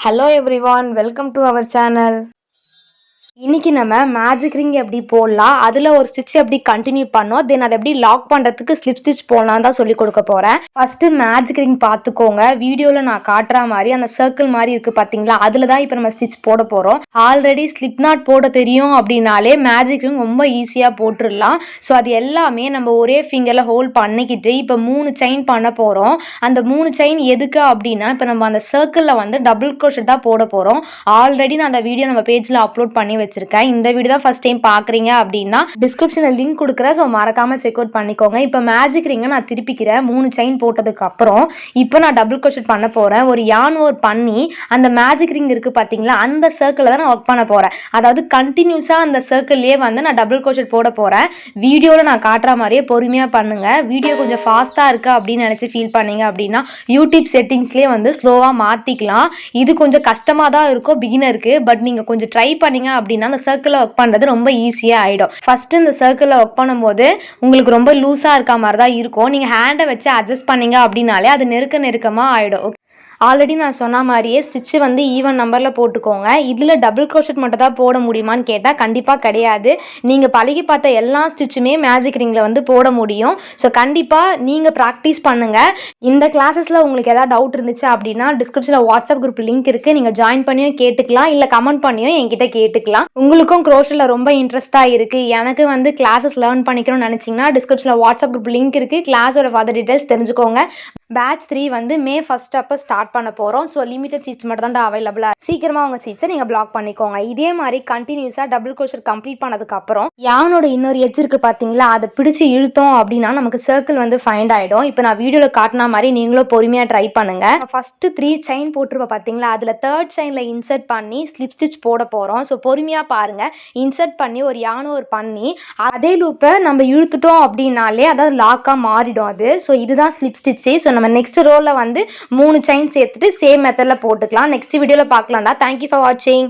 Hello everyone, welcome to our channel. இன்னைக்கு நம்ம magic ring எப்படி போடலாம், அதில் ஒரு ஸ்டிச் எப்படி கண்டினியூ பண்ணோம், தென் அதை எப்படி லாக் பண்ணுறதுக்கு ஸ்லிப் ஸ்டிச் போடலாம் தான் சொல்லி கொடுக்க போகிறேன். ஃபஸ்ட்டு மேஜிக் ரிங் பார்த்துக்கோங்க. வீடியோவில் நான் காட்டுற மாதிரி அந்த சர்க்கிள் மாதிரி இருக்குது பார்த்தீங்களா, அதில் தான் இப்போ நம்ம ஸ்டிச் போட போகிறோம். ஆல்ரெடி ஸ்லிப் நாட் போட தெரியும் அப்படின்னாலே மேஜிக் ரிங் ரொம்ப ஈஸியாக போட்டுடலாம். ஸோ அது எல்லாமே நம்ம ஒரே ஃபிங்கரில் ஹோல்ட் பண்ணிக்கிட்டு இப்போ 3 செயின் பண்ண போகிறோம். அந்த 3 செயின் எதுக்கு அப்படின்னா, இப்போ நம்ம அந்த சர்க்கிளில் வந்து டபுள் க்ரோஷெட் தான் போட போகிறோம். ஆல்ரெடி நான் அந்த வீடியோ நம்ம பேஜில் அப்லோட் பண்ணி வச்சிருக்கேன். இந்த வீடியோ தான் ஃபர்ஸ்ட் டைம் பார்க்குறீங்க அப்படின்னா டிஸ்கிரிப்ஷனில் லிங்க் கொடுக்குறேன். ஸோ மறக்காமல் செக் அவுட் பண்ணிக்கோங்க. இப்போ மேஜிக் ரிங்கை நான் திருப்பிக்கிறேன். 3 செயின் போட்டதுக்கு அப்புறம் இப்போ நான் டபுள் க்ரோஷெட் பண்ண போகிறேன். ஒரு யான் ஓவர் பண்ணி அந்த மேஜிக் ரிங் இருக்குது பார்த்தீங்களா, அந்த சர்க்கிளில் தான் நான் ஒர்க் பண்ண போகிறேன். அதாவது கண்டினியூஸாக அந்த சர்க்கிள்லேயே வந்து நான் டபுள் க்ரோஷெட் போட போகிறேன். வீடியோவில் நான் காட்டுற மாதிரியே பொறுமையாக பண்ணுங்கள். வீடியோ கொஞ்சம் ஃபாஸ்ட்டாக இருக்குது அப்படின்னு நினச்சி ஃபீல் பண்ணீங்க அப்படின்னா யூடியூப் செட்டிங்ஸ்லேயே வந்து ஸ்லோவாக மாற்றிக்கலாம். இது கொஞ்சம் கஷ்டமாக தான் இருக்கும் பிகினருக்கு. பட் நீங்கள் கொஞ்சம் ட்ரை பண்ணீங்க அப்படின்னா அந்த சர்க்கிளில் ஒர்க் பண்ணுறது ரொம்ப ஈஸியாக ஆகிடும். ஃபஸ்ட்டு இந்த சர்க்கிளில் ஒர்க் பண்ணும்போது உங்களுக்கு ரொம்ப லூஸாக இருக்க மாதிரி தான் இருக்கும். நீங்கள் ஹேண்டை வச்சு அட்ஜஸ்ட் பண்ணீங்க அப்படின்னாலே அது நெருக்கமாக ஆகிடும். ஆல்ரெடி நான் சொன்ன மாதிரியே ஸ்டிச்சு வந்து ஈவன் நம்பரில் போட்டுக்கோங்க. இதில் டபுள் க்ரோஷெட் மட்டும் தான் போட முடியுமான்னு கேட்டால் கண்டிப்பாக கிடையாது. நீங்கள் பழகி பார்த்த எல்லா ஸ்டிச்சுமே மேஜிக் ரிங்கில் வந்து போட முடியும். ஸோ கண்டிப்பாக நீங்கள் ப்ராக்டிஸ் பண்ணுங்கள். இந்த கிளாஸஸில் உங்களுக்கு எதாவது டவுட் இருந்துச்சு அப்படின்னா டிஸ்கிரிப்ஷனில் வாட்ஸ்அப் குரூப் லிங்க் இருக்குது. நீங்கள் ஜாயின் பண்ணியும் கேட்டுக்கலாம், இல்லை கமெண்ட் பண்ணியும் என்கிட்ட கேட்டுக்கலாம். உங்களுக்கும் க்ரோஷெட்டில் ரொம்ப இன்ட்ரெஸ்ட்டாக இருக்குது, எனக்கு வந்து கிளாஸஸ் லேர்ன் பண்ணிக்கணும்னு நினச்சிங்கன்னா டிஸ்கிரிப்ஷனில் வாட்ஸ்அப் குரூப் லிங்க் இருக்குது. கிளாஸோட ஃபர்தர் டீட்டெயில்ஸ் தெரிஞ்சுக்கோங்க. பேட்ச் 3 வந்து மே 1 அப்போ ஸ்டார்ட் பண்ண போகிறோம். ஸோ லிமிட்டட் சீட்ஸ் மட்டும் தான் அவைலபிளாக. சீக்கிரமாக உங்கள் சீட்ஸை நீங்கள் பிளாக் பண்ணிக்கோங்க. இதே மாதிரி கண்டினியூஸாக டபுள் க்ரோஷெட் கம்ப்ளீட் பண்ணதுக்கப்புறம் யானோட இன்னொரு எட்ஜ் இருக்குது பார்த்தீங்களா, அதை பிடிச்சி இழுத்தோம் அப்படின்னா நமக்கு சர்க்கிள் வந்து ஃபைண்ட் ஆகிடும். இப்போ நான் வீடியோவில் காட்டின மாதிரி நீங்களும் பொறுமையாக ட்ரை பண்ணுங்கள். ஃபஸ்ட்டு 3 செயின் போட்டுருப்போம் பார்த்தீங்களா, அதில் 3rd செயினில் இன்சர்ட் பண்ணி ஸ்லிப் ஸ்டிச் போட போகிறோம். ஸோ பொறுமையாக பாருங்கள். இன்சர்ட் பண்ணி ஒரு யானோ ஒரு பண்ணி அதே லூப்பை நம்ம இழுத்துட்டோம் அப்படின்னாலே அதாவது லாக்காக மாறிடும் அது. ஸோ இதுதான் ஸ்லிப் ஸ்டிச்சு. ஸோ நம்ம நெக்ஸ்ட் ரோல வந்து 3 செயின் சேர்த்துட்டு சேம் மெத்தடில் போட்டுக்கலாம். நெக்ஸ்ட் வீடியோவில் பார்க்கலாம்டா. தேங்க்யூ ஃபார் வாட்சிங்.